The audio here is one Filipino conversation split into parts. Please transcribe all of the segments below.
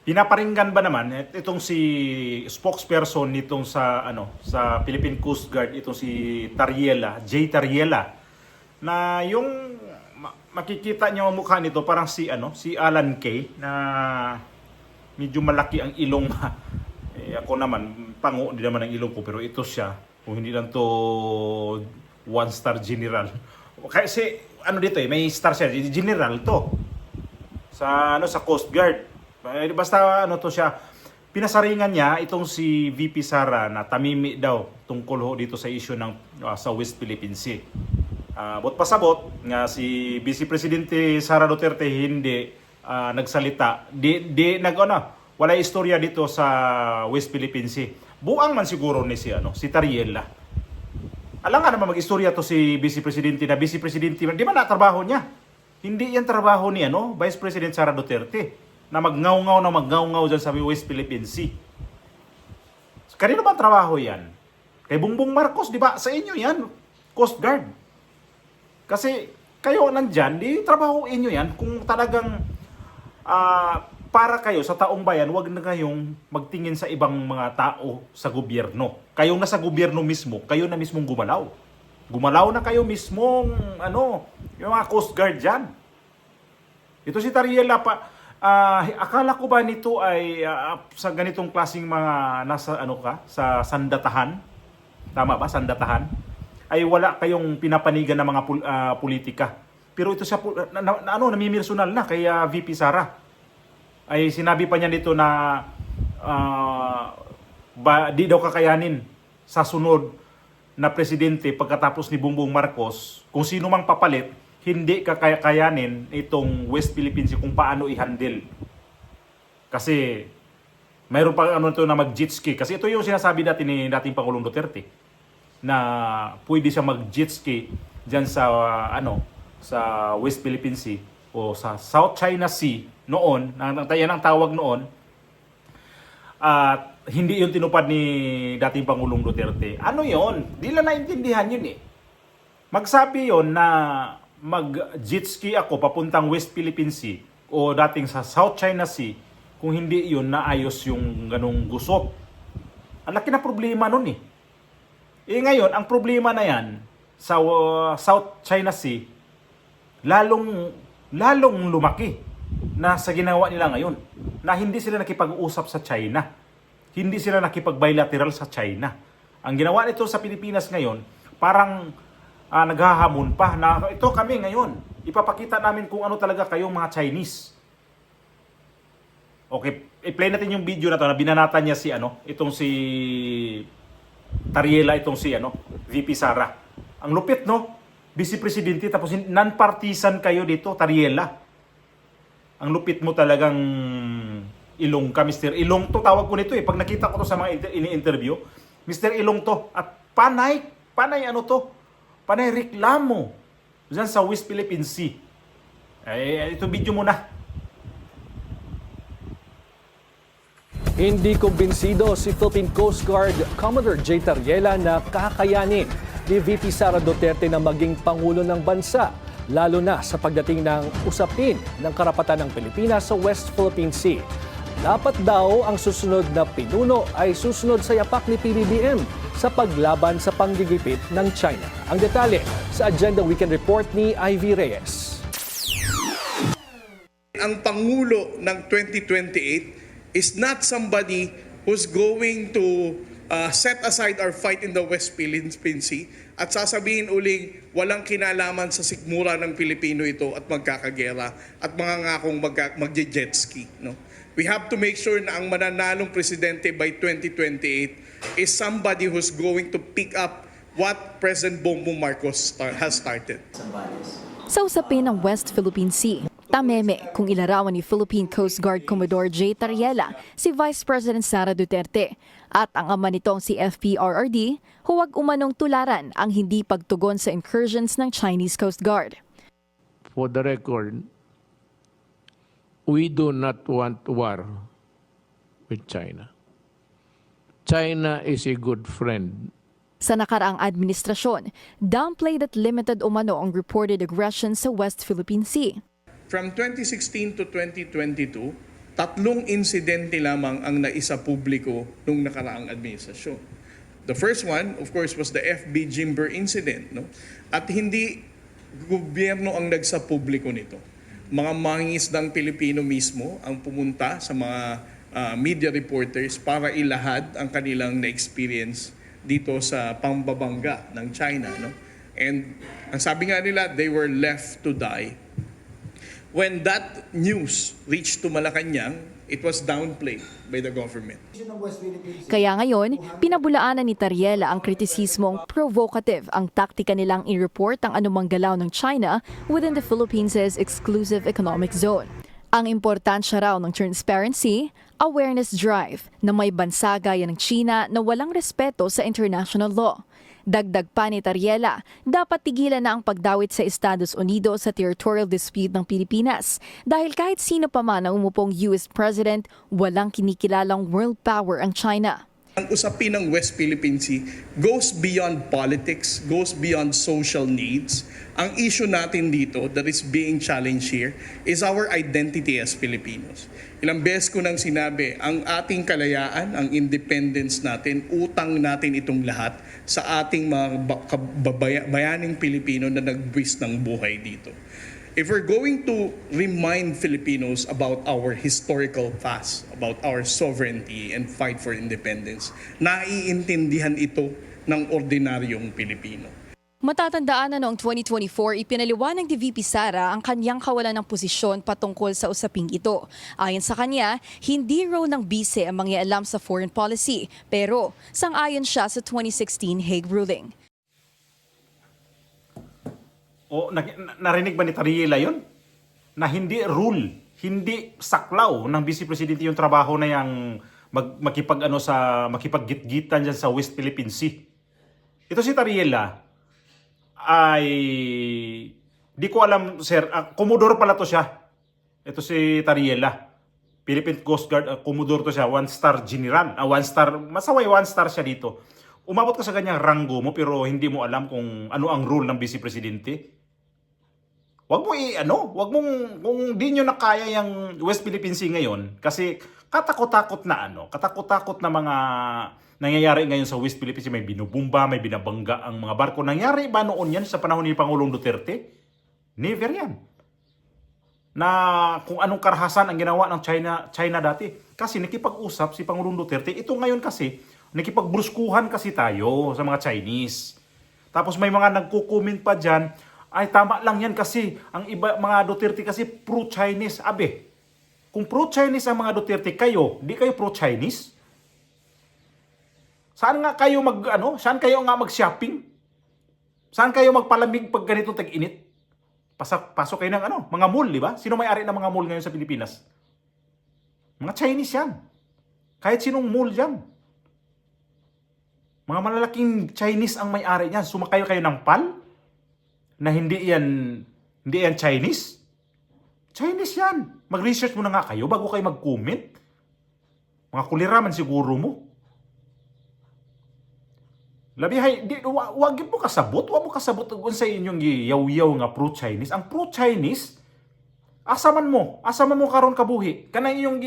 pinaparinggan ba naman itong si spokesperson nitong sa Philippine Coast Guard, itong si Tariela, na yung makikita niyo ang mukha nito parang si Alan Kay na medyo malaki ang ilong. Ako naman pango din naman ang ilong ko, pero ito siya, kung hindi lang to one star general. Kasi dito may star siya, general to. Sa Coast Guard. Basta to siya. Pinasaringan niya itong si VP Sara na tamimi daw tungkol dito sa issue ng sa West Philippine Sea. Bot pasabot nga si Vice Presidente Sara Duterte hindi nagsalita. Wala istorya dito sa West Philippine Sea. Buang man siguro ni si Tariela. Alam nga naman mag-istorya to si Vice Presidente di ba natrabaho niya? Hindi yan trabaho ni Vice President Sara Duterte na magngaw-ngaw dyan sa West Philippine Sea. Kanino ba trabaho yan? Kay Bongbong Marcos, di ba? Sa inyo yan, Coast Guard. Kasi kayo nandyan, di trabaho inyo yan. Kung talagang para kayo sa taong bayan, wag na kayong magtingin sa ibang mga tao sa gobyerno. Kayong nasa gobyerno mismo, kayo na mismong gumalaw. Gumalaw na kayo mismong, yung mga Coast Guard dyan. Ito si Tariela akala ko ba nito ay sa ganitong klaseng mga nasa sa sandatahan? Tama ba? Sandatahan? Ay wala kayong pinapanigan ng mga politika. Pero ito siya namimersonal na kay VP Sara. Ay sinabi pa niya dito na di daw kakayanin sa sunod na presidente pagkatapos ni Bongbong Marcos, kung sino mang papalit, hindi kakayanin itong West Philippine Sea kung paano i-handle. Kasi mayroon pa na mag-jet ski. Kasi ito yung sinasabi dati ni dating Pangulong Duterte na pwede siya mag-jet ski diyan sa sa West Philippine Sea o sa South China Sea noon, yan ang tawag noon. At hindi yun tinupad ni dating Pangulong Duterte. Ano yun? Di lang naintindihan yun eh. Magsabi yun na mag-jet ski ako papuntang West Philippine Sea o dating sa South China Sea, kung hindi yun naayos yung ganong gusot. Ang laki na problema nun eh. Ngayon, ang problema na yan sa South China Sea, lalong lumaki na sa ginawa nila ngayon, na hindi sila nakipag-uusap sa China. Hindi sila nakipag-bilateral sa China. Ang ginawa nito sa Pilipinas ngayon, parang naghahamon pa na ito kami ngayon. Ipapakita namin kung ano talaga kayong mga Chinese. Okay, i-play natin yung video na to na binanatan niya itong si Tariela, itong si VP Sara. Ang lupit, no? Vice Presidente, tapos non-partisan kayo dito, Tariela. Ang lupit mo talagang ilong ka, Mr. Ilong to, tawag ko nito eh. Pag nakita ko to sa mga ini-interview, Mr. Ilong to. At panay reklamo dyan sa West Philippine Sea. Ito video muna. Hindi kumbinsido si Philippine Coast Guard Commodore J. Tariela na kakayanin ni VP Sara Duterte na maging Pangulo ng Bansa, lalo na sa pagdating ng usapin ng karapatan ng Pilipinas sa West Philippine Sea. Dapat daw ang susunod na pinuno ay susunod sa yapak ni PBBM sa paglaban sa panggigipit ng China. Ang detalye sa Agenda Weekend Report ni Ivy Reyes. Ang Pangulo ng 2028 is not somebody who's going to set aside our fight in the West Philippine Sea at sasabihin uling walang kinalaman sa sikmura ng Pilipino ito at magkakagera at mga ngakong magje-jet ski. No? We have to make sure na ang mananalong presidente by 2028 is somebody who's going to pick up what President Bongbong Marcos has started. Sa usapin ng West Philippine Sea, tameme kung ilarawan ni Philippine Coast Guard Commodore J. Tariela si Vice President Sara Duterte at ang ama nitong si FPRRD, huwag umanong tularan ang hindi pagtugon sa incursions ng Chinese Coast Guard. For the record, we do not want war with China. China is a good friend. Sa nakaraang administrasyon, downplayed at limited umano ang reported aggression sa West Philippine Sea. from 2016 to 2022, 3 insidente lamang ang naisa publiko nung nakaraang administrasyon. The first one, of course, was the FB Jimber incident. No? At hindi gobyerno ang nagsa publiko nito. Mga mangingisdang Pilipino mismo ang pumunta sa mga media reporters para ilahad ang kanilang na-experience dito sa pambabangga ng China. No? And ang sabi nga nila, they were left to die. When that news reached to Malacanang, it was downplayed by the government. Kaya ngayon, pinabulaanan ni Tariela ang kritisismong provocative ang taktika nilang i-report ang anumang galaw ng China within the Philippines' exclusive economic zone. Ang importansya raw ng transparency, awareness drive na may bansa gaya ng China na walang respeto sa international law. Dagdag pa ni Tariela, dapat tigilan na ang pagdawit sa Estados Unidos sa territorial dispute ng Pilipinas dahil kahit sino pa man ang umupong US President, walang kinikilalang world power ang China. Ang usapin ng West Philippine Sea goes beyond politics, goes beyond social needs. Ang issue natin dito that is being challenged here is our identity as Filipinos. Ilang beses ko nang sinabi, ang ating kalayaan, ang independence natin, utang natin itong lahat sa ating mga bayaning Pilipino na nagbuwis ng buhay dito. If we're going to remind Filipinos about our historical past, about our sovereignty and fight for independence, naiintindihan ito ng ordinaryong Pilipino. Matatandaan na noong 2024, ipinaliwanag ni VP Sara ang kanyang kawalan ng posisyon patungkol sa usaping ito. Ayon sa kanya, hindi raw ng bise ang mangialam sa foreign policy, pero sang-ayon siya sa 2016 Hague ruling. O narinig ba ni Tariela yun? Na hindi rule, hindi saklaw ng Vice Presidente yung trabaho na yung makipag-gitgitan dyan sa West Philippine Sea. Ito si Tariela ay di ko alam, sir, Commodore pala to siya. Ito si Tariela. Philippine Coast Guard, Commodore to siya, 1-star general. 1-star, masaway 1-star siya dito. Umabot ka sa ganyang ranggo mo pero hindi mo alam kung ano ang rule ng Vice Presidente. Wag mong kung di nyo na kaya yung West Philippine Sea ngayon kasi katakot-takot na mga nangyayari ngayon sa West Philippine Sea, may binubumba, may binabangga ang mga barko. Nangyari ba noon yan sa panahon ni Pangulong Duterte? Never yan. Na kung anong karahasan ang ginawa ng China dati. Kasi nakipag-usap si Pangulong Duterte. Ito ngayon kasi, nakipagbruskuhan kasi tayo sa mga Chinese. Tapos may mga nagko-comment pa dyan, ay tama lang yan kasi ang iba mga Duterte kasi pro-Chinese. Abe, kung pro-Chinese ang mga Duterte kayo, di kayo pro-Chinese? Saan kayo mag-shopping? Saan kayo magpalamig pag ganitong tag-init? Pasok kayo ng mga mall, di ba? Sino may-ari ng mga mall ngayon sa Pilipinas? Mga Chinese yan. Kahit sinong mall yan. Mga malalaking Chinese ang may-ari niyan. Sumakay kayo ng PAL na hindi yan Chinese. Chinese yan. Mag-research muna nga kayo bago kayo mag-comment. Mga kuliraman siguro mo. Labihay, wag mo kasabot. Wag mo kasabot kung sa inyong yaw-yaw nga pro-Chinese. Ang pro-Chinese, asaman mo karon kabuhi. Kanang inyong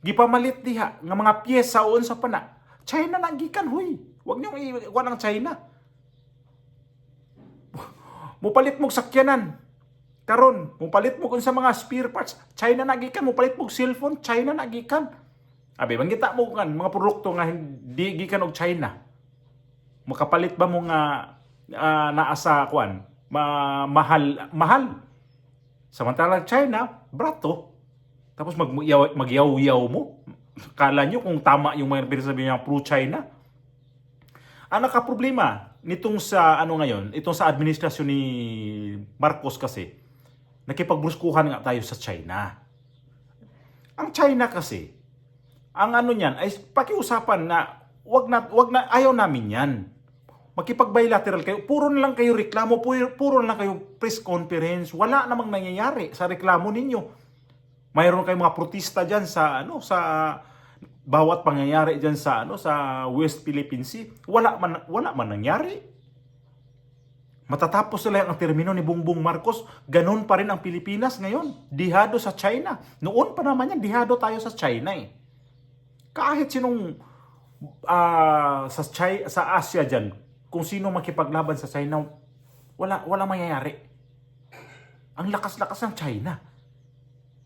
gipamalit diha nga mga piyesa on sa pana. China na gikan, huy. Wag niyong iwan ang China. Mupalit mong sakyanan. Karon, mupalit mo kung sa mga spare parts. China na gikan. Mupalit mong cellphone. China na gikan. Abi, manggita mo kan mga produkto nga hindi gikan og China. Makapalit ba mo nga naasa kuan? Mahal. Samantalang China, brato. Tapos magyaw-yaw mo. Kala nyo kung tama yung mga pinasabi niya pro-China. Ang nakaproblema nitong sa itong sa administrasyon ni Marcos kasi, nakipagbruskuhan nga tayo sa China. Ang China kasi, ang niyan ay pakiusapan na wag na ayaw namin yan. Makipag-bilateral kayo, puro na lang kayo reklamo, puro na lang kayo press conference, wala namang nangyayari sa reklamo ninyo. Mayroon kayong mga protesta diyan sa bawat pangyayari diyan sa West Philippine Sea, wala man nangyari. Matatapos nila ang termino ni Bongbong Marcos, ganun pa rin ang Pilipinas ngayon. Dihado sa China. Noon pa naman yan, dihado tayo sa China eh. Kahit sinong sa Asia dyan, kung sino makipaglaban sa China, wala mangyayari. Ang lakas-lakas ng China.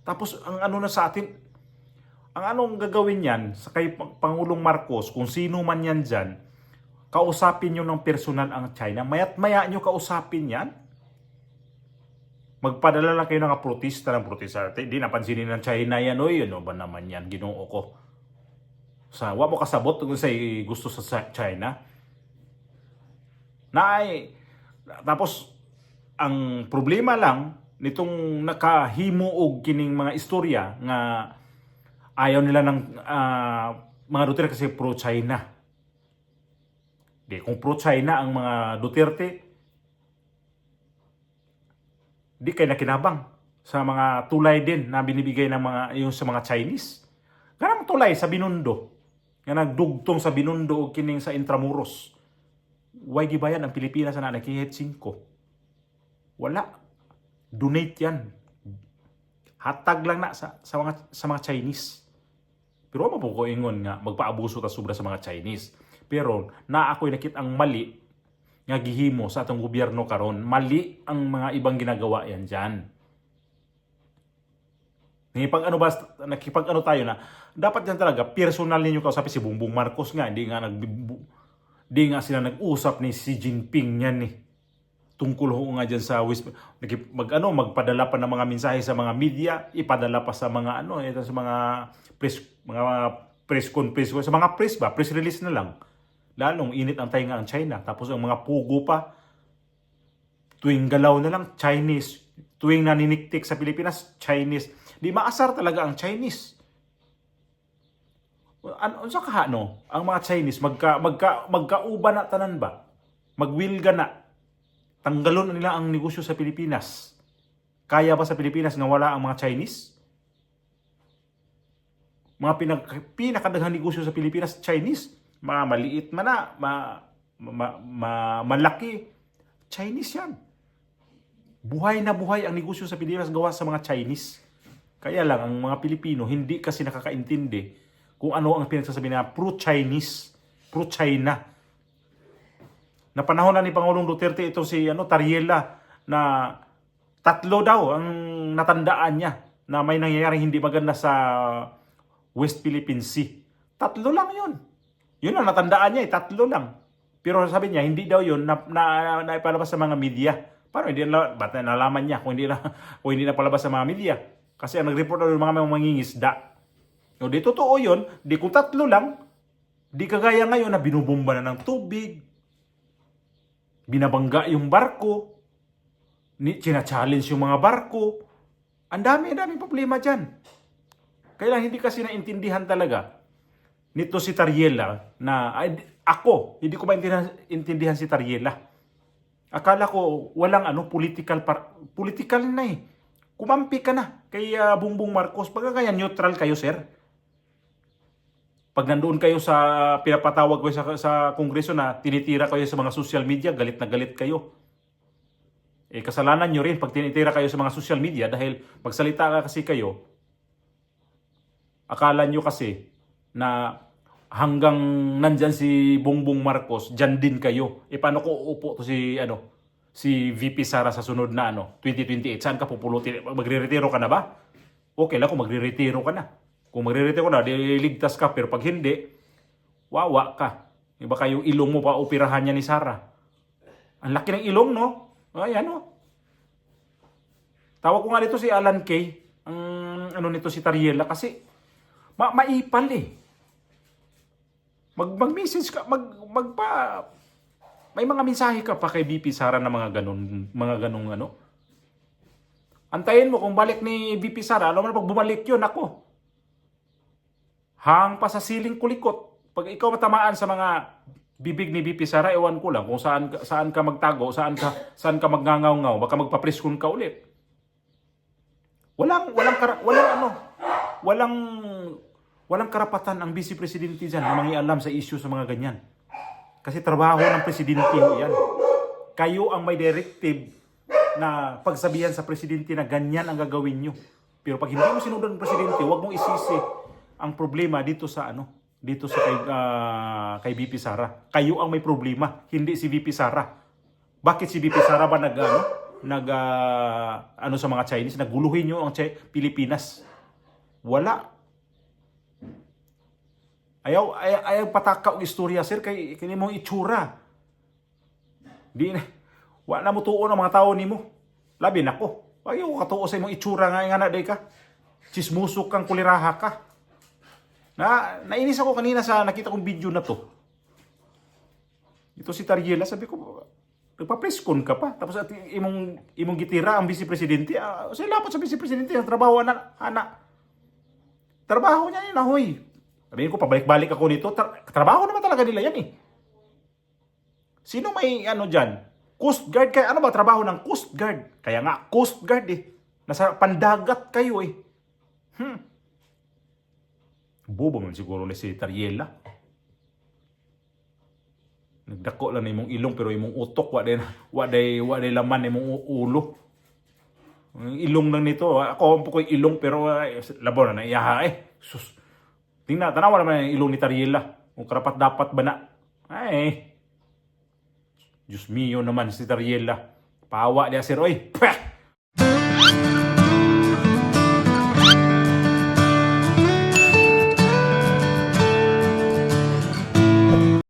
Tapos ang ano na sa atin, ang anong gagawin yan sa kay Pangulong Marcos, kung sino man yan dyan, kausapin nyo ng personal ang China. Maya't maya nyo kausapin yan. Magpadala lang kayo ng protesta. Hindi napansinin ng China yan. Oy, ano ba naman yan? Ginoo ko. Wa mo kasabot kung sa gusto sa China. Tapos, ang problema lang, nitong nakahimo og kining mga istorya nga ayaw nila ng mga Duterte kasi pro-China. Kung pro-China ang mga Duterte, di kayo nakinabang sa mga tulay din na binibigay ng yung sa mga Chinese. Ganang tulay sa Binondo, nga nagdugtong sa Binondo o kining sa Intramuros. Way gibayan ang Pilipinas na nakihit 5. Wala. Donate yan. Hatag lang na sa mga Chinese. Pero mo po ko ingon nga magpaabuso ta sobra sa mga Chinese. Pero na ako'y nakit ang mali nga gihimo sa atong gobyerno karon. Mali ang mga ibang ginagawa yan diyan. Nakipag ano tayo na dapat yan talaga personal ninyo kausapin si Bongbong Marcos nga di nga sila nag-usap ni Xi Jinping yan eh. Tungkol ho nga dyan sa magpadala pa ng mga mensahe sa mga media, ipadala pa sa mga sa mga press conference, sa mga press release na lang. Lalong init ang tainga ang China. Tapos ang mga pugo pa, tuwing galaw na lang, Chinese. Tuwing naniniktik sa Pilipinas, Chinese. Di maasar talaga ang Chinese. Sa kahano, ang mga Chinese, magkauba na tanan ba? Magwilga na. Tanggalon nila ang negosyo sa Pilipinas. Kaya ba sa Pilipinas nga wala ang mga Chinese? Mga pinakadaghang negosyo sa Pilipinas, Chinese. Mga maliit man na, malaki, Chinese yan. Buhay na buhay ang negosyo sa Pilipinas gawa sa mga Chinese. Kaya lang, ang mga Pilipino hindi kasi nakakaintindi kung ano ang pinagsasabi na pro-Chinese, pro-China. Na panahon na ni Pangulong Duterte ito si Tariela na 3 daw ang natandaan niya na may nangyayaring hindi maganda sa West Philippine Sea. 3 lang yun. Yun ang natandaan niya, 3 lang. Pero sabi niya, hindi daw yun na ipalabas sa mga media. Paano hindi ba't nalaman niya kung hindi na palabas sa mga media? Kasi ang nag-report ng mga mangingisda. O di totoo yun, di kung 3 lang, di kagaya ngayon na binubomba na ng tubig, binabangga yung barko, china-challenge yung mga barko. Ang dami problema dyan. Kaya lang hindi kasi naintindihan talaga nito si Tariela na hindi ko maintindihan si Tariela. Akala ko walang political na eh. Kumampi ka na kay Bongbong Marcos. Pagka kaya neutral kayo, sir. Pag nandoon kayo pinapatawag kayo sa Kongreso na tinitira kayo sa mga social media, galit na galit kayo. Kasalanan nyo rin pag tinitira kayo sa mga social media dahil magsalita kasi kayo, akala nyo kasi na hanggang nandyan si Bongbong Marcos, dyan din kayo. Paano ko uupo to si VP Sara sa sunod na 2028? Saan ka pupulutin? Magre-retiro ka na ba? Okay lang kung magre-retiro ka na. Kung magre-retiro ka na, liligtas ka. Pero pag hindi, wawa ka. Iba yung ilong mo pa, operahan niya ni Sara. Ang laki ng ilong, no? Ayan, no? Tawag ko nga dito si Alan Kay, ang nito si Tariela, kasi maipal eh. Mag-message ka, may mga mensahe ka pa kay VP Sara na mga ganong. Antayin mo kung balik ni VP Sara, alam mo na pag bumalik yun, ako. Hang pa sa siling kulikot. Pag ikaw matamaan sa mga bibig ni VP Sara, ewan ko lang kung saan ka magtago, saan ka magngangaw-ngaw, baka magpapriskon ka ulit. Walang karapatan ang Vice Presidente dyan na mangialam sa issue sa mga ganyan. Kasi trabaho ng Presidente yan. Kayo ang may directive na pagsabihan sa presidente na ganyan ang gagawin nyo. Pero pag hindi mo sinundan ng presidente, huwag mong isisi ang problema dito sa dito sa kay VP Sara. Kayo ang may problema, hindi si VP Sara. Bakit si VP Sara ba sa mga Chinese, naguluhin nyo ang Pilipinas? Wala. Ayaw pataka og istorya, sir, kay mong itsura. Di na, wala na mo tuon ang mga tao nimo. Labi nako. Ayaw ko katuo sa imong itsura nga na day ka. Chismusok kang kuliraha ka. Nainis ako kanina sa nakita kong video na to. Ito si Tariela, sabi ko, nagpa-presscon ka pa. Tapos at imong gitira ang vice presidente. Lapat sa vice presidente ang trabaho ana. Trabaho niya yun, ahoy. Sabihin ko, pabalik-balik ako nito. Trabaho naman talaga nila yan eh. Sino may dyan? Coast Guard kayo. Ano ba trabaho ng Coast Guard? Kaya nga, Coast Guard eh. Nasa pandagat kayo eh. Bobo man siguro ni si Tariela. Nagdako lang na imong ilong pero imong utok wa day laman imong ulo. Ang ilong lang nito. Ako po ko ilong pero labo na iyaha eh. Sus. Tingnan, tanawa naman yung ilong ni Tariela. Kung karapat dapat ba na. Ay. Diyos mio naman si Tariela. Pawa niya sir. Oy. Pwah!